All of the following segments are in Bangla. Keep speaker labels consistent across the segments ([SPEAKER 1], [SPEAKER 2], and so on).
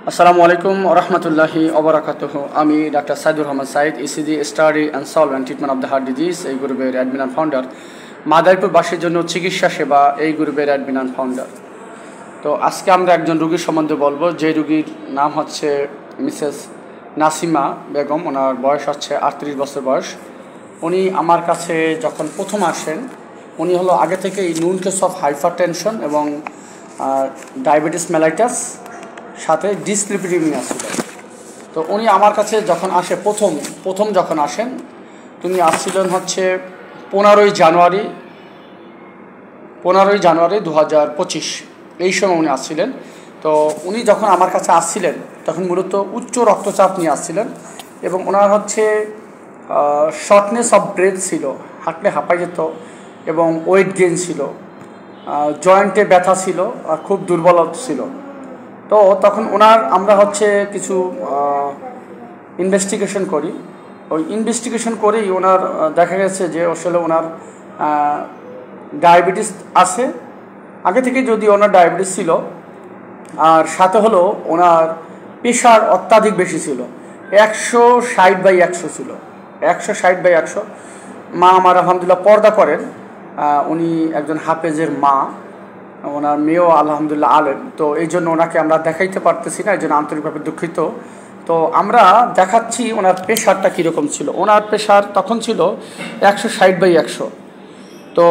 [SPEAKER 1] আসসালামু আলাইকুম রহমতুল্লাহি ওবারাকাতুহু। আমি doctor Saidur Rahman Sayeed, ECG study and solve and treatment of the heart disease এই গ্রুপের অ্যাডমিন অ্যান্ড ফাউন্ডার। মাদারীপুরবাসীর জন্য চিকিৎসা সেবা এই গ্রুপের অ্যাডমিন অ্যান্ড ফাউন্ডার। তো আজকে আমরা একজন রুগীর সম্বন্ধে বলবো, যে রুগীর নাম হচ্ছে মিসেস নাসিমা বেগম। ওনার বয়স হচ্ছে 38 বছর বয়স। উনি আমার কাছে যখন প্রথম আসেন, উনি হলো আগে থেকে নুন কেস অফ হাইপার টেনশন এবং ডায়াবেটিস মেলাইটাস সাথে ডিসলিপিডিমিয়া ছিল। তো উনি আমার কাছে যখন আসে প্রথম যখন আসেন, তিনি আসছিলেন হচ্ছে 15ই জানুয়ারি 2025 এই সময় উনি আসছিলেন। তো উনি যখন আমার কাছে আসছিলেন তখন মূলত উচ্চ রক্তচাপ নিয়ে আসছিলেন এবং ওনার হচ্ছে শর্টনেস অফ ব্রেথ ছিল, হাঁটলে হাঁপাই যেত এবং ওয়েট গেইন ছিল, জয়েন্টে ব্যথা ছিল আর খুব দুর্বল ছিল। তো তখন আমরা হচ্ছে কিছু ইনভেস্টিগেশন করি। ওই ইনভেস্টিগেশন করেই ওনার দেখা গেছে যে আসলে ওনার ডায়াবেটিস আছে আগে থেকে, যদি ওনার ডায়াবেটিস ছিল আর সাথে হলো ওনার প্রেশার অত্যাধিক বেশি ছিল, 160/100 ছিল, 160/100। মা আমার আলহামদুলিল্লাহ পর্দা করেন, উনি একজন হাফেজের মা, ওনার মেয়েও আলহামদুলিল্লাহ আলেম। তো এই জন্য ওনাকে আমরা দেখাইতে পারতেছি না, এই জন্য আন্তরিকভাবে দুঃখিত। তো আমরা দেখাচ্ছি ওনার প্রেশারটা কীরকম ছিল। ওনার প্রেশার তখন ছিল 160/100। তো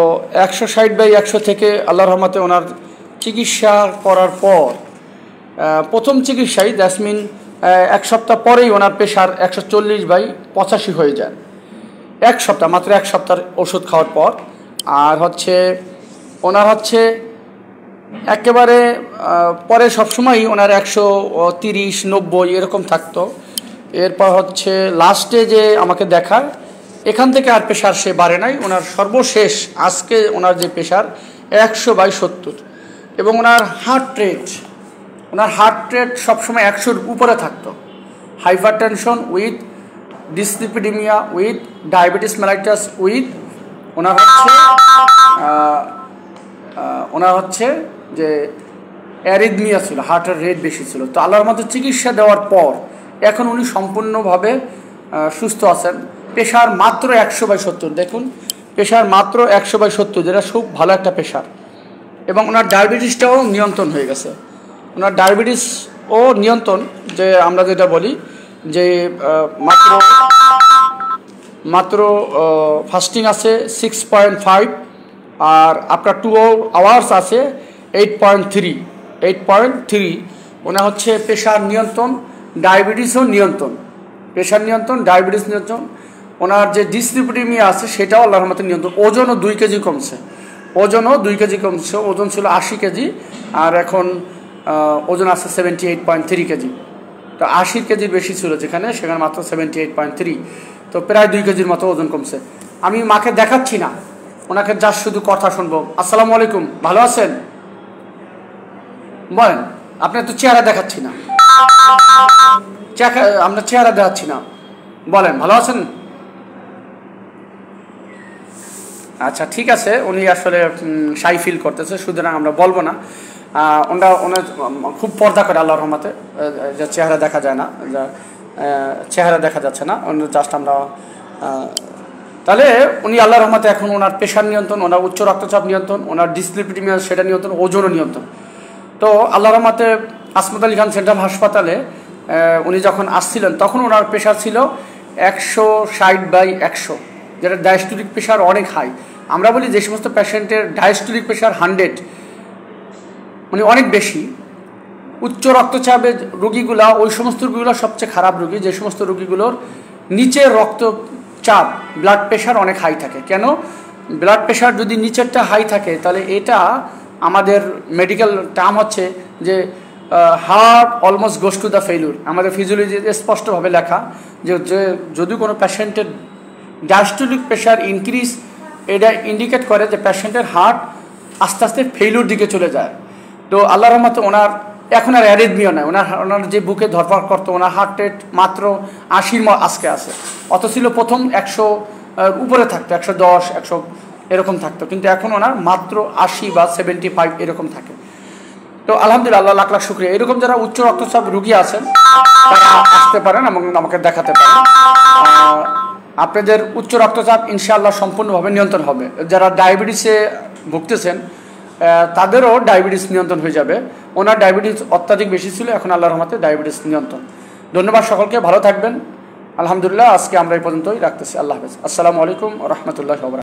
[SPEAKER 1] 160/100 থেকে আল্লাহর রহমতে ওনার চিকিৎসা করার পর প্রথম চিকিৎসায় দ্যাটসমিন 1 সপ্তাহ পরেই ওনার প্রেশার 140/85 হয়ে যায়। 1 সপ্তাহ, মাত্র 1 সপ্তাহ ওষুধ খাওয়ার পর। আর ওনার একেবারে পরে সবসময়ই ওনার 130/90 এরকম থাকতো। এরপর লাস্টে যে আমাকে দেখায়, এখান থেকে আর প্রেশার সে বাড়ে নাই। ওনার সর্বশেষ আজকে ওনার যে প্রেশার 100/70 এবং ওনার হার্ট রেট সবসময় 100-র উপরে থাকতো। Hypertension with dyslipidemia with diabetes mellitus with ওনার হচ্ছে যে অ্যারিথমিয়া ছিল, হার্টের রেট বেশি ছিল। তো আল্লাহর মতো চিকিৎসা দেওয়ার পর এখন উনি সম্পূর্ণভাবে সুস্থ আছেন। প্রেশার মাত্র 100/70, দেখুন প্রেশার মাত্র 100/70, যেটা খুব ভালো একটা প্রেশার। এবং ওনার ডায়াবেটিসটাও নিয়ন্ত্রণ হয়ে গেছে। ওনার ডায়াবেটিসও নিয়ন্ত্রণ, যে আমরা যেটা বলি যে মাত্র ফাস্টিং আছে 6.5 আর আফটার 2 আওয়ার্স আছে 8.3। ওনার প্রেশার নিয়ন্ত্রণ, ডায়াবেটিসও নিয়ন্ত্রণ, প্রেশার নিয়ন্ত্রণ, ডায়াবেটিস নিয়ন্ত্রণ। ওনার যে ডিসলিপিডিমিয়া আছে সেটাও আল্লাহর রহমতে নিয়ন্ত্রণ। ওজনও 2 কেজি কমছে, ওজন ছিল 80 কেজি আর এখন ওজন আছে 78.3 কেজি। তো 80 কেজির বেশি ছিল সেখানে মাত্র 78.3। তো প্রায় 2 কেজির মতো ওজন কমছে। আমি মাকে দেখাচ্ছি না, ওনাকে জাস্ট শুধু কথা শুনবো। আসসালামু আলাইকুম, ভালো আছেন? বলেন। আপনার তো চেহারা দেখাচ্ছি না, আমরা চেহারা দেখাচ্ছি না, বলেন ভালো আছেন? আচ্ছা ঠিক আছে, উনি আসলে শাই ফিল করতেছে, সুতরাং আমরা বলবো না। ওনার খুব পর্দা করে আল্লাহর রহমতে, যে চেহারা দেখা যায় না, চেহারা দেখা যাচ্ছে না, জাস্ট আমরা তাহলে উনি আল্লাহর রহমতে এখন ওনার প্রেশার নিয়ন্ত্রণ, ওনার উচ্চ রক্তচাপ নিয়ন্ত্রণ, ওনার ডিসলিপিডিমিয়া সেটা নিয়ন্ত্রণ, ওজনও নিয়ন্ত্রণ। তো আল্লাহর রহমতে আসমত আলী খান সেন্ট্রাল হাসপাতালে উনি যখন আসছিলেন তখন ওনার প্রেশার ছিল 160/100, যেটা ডায়াস্টোলিক প্রেশার অনেক হাই। আমরা বলি যে সমস্ত পেশেন্টের ডায়াস্টোলিক প্রেশার 100, মানে অনেক বেশি। উচ্চ রক্তচাপের রোগীগুলা, ওই সমস্ত রোগীগুলো সবচেয়ে খারাপ রোগী, যে সমস্ত রোগীগুলোর নিচের রক্তচাপ ব্লাড প্রেশার অনেক হাই থাকে। কেন? ব্লাড প্রেশার যদি নিচেরটা হাই থাকে তাহলে এটা আমাদের মেডিকেল টার্ম হচ্ছে যে heart almost goes to the failure. আমাদের ফিজিওলজিতে স্পষ্টভাবে লেখা যে যদি কোনো পেশেন্টের ডায়াস্টোলিক প্রেশার ইনক্রিজ, এটা ইন্ডিকেট করে যে পেশেন্টের হার্ট আস্তে আস্তে ফেইলিউর দিকে চলে যায়। তো আল্লাহর রহমতে ওনার এখন আর অ্যারিথমিয়া নাই। ওনার যে বুকে ধরফড় করতো, ওনার হার্ট রেট মাত্র 80 আজকে আছে। অত ছিল প্রথম 100 উপরে থাকতো, 110, 100 এরকম থাকতো, কিন্তু এখন ওনার মাত্র 80 বা 75 এরকম থাকে। তো আলহামদুলিল্লাহ, আল্লাহ লাখ লাখ শুকরিয়া। এরকম যারা উচ্চ রক্তচাপ রুগী আছেন তারা আসতে পারেন এবং আমাকে দেখাতে পারেন। আপনাদের উচ্চ রক্তচাপ ইনশাআল্লাহ সম্পূর্ণভাবে নিয়ন্ত্রণ হবে। যারা ডায়াবেটিসে ভুগতেছেন তাদেরও ডায়াবেটিস নিয়ন্ত্রণ হয়ে যাবে। ওনার ডায়াবেটিস অত্যাধিক বেশি ছিল, এখন আল্লাহর রহমতে ডায়াবেটিস নিয়ন্ত্রণ। ধন্যবাদ সকলকে, ভালো থাকবেন। আলহামদুলিল্লাহ, আজকে আমরা এই পর্যন্তই রাখতেছি। আল্লাহ হাফেজ। আসসালামু আলাইকুম ওয়া রাহমাতুল্লাহি ওয়া বারাকাতুহু।